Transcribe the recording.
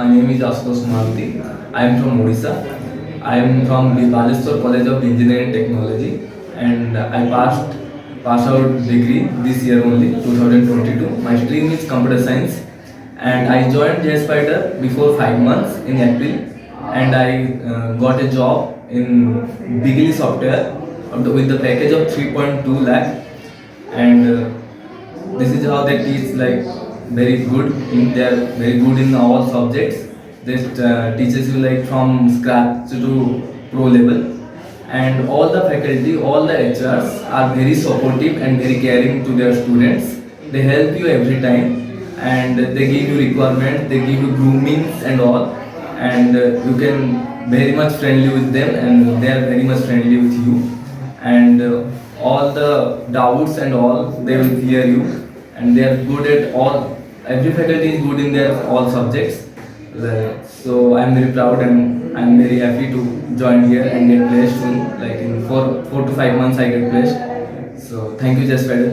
My name is ASUTOSH. I am from Odisha. I am from the Baleswar College of Engineering Technology, and I passed out degree this year only, 2022. My stream is computer science, and I joined JSpider before 5 months in April, and I got a job in Bigly Software with the package of 3.2 lakh, and this is how they teach, like, very good. They are very good in all subjects. They teaches you like from scratch to pro level, and all the faculty, all the HRs are very supportive and very caring to their students. They help you every time, and they give you requirements, they give you groomings and all, and you can very much friendly with them, and they are very much friendly with you, and all the doubts and all, they will clear you, and they are good at all. Every faculty is good in their all subjects. So I'm very proud, and I'm very happy to join here and get placed soon. Like in 4 to 5 months I get placed. So thank you, JSpiders.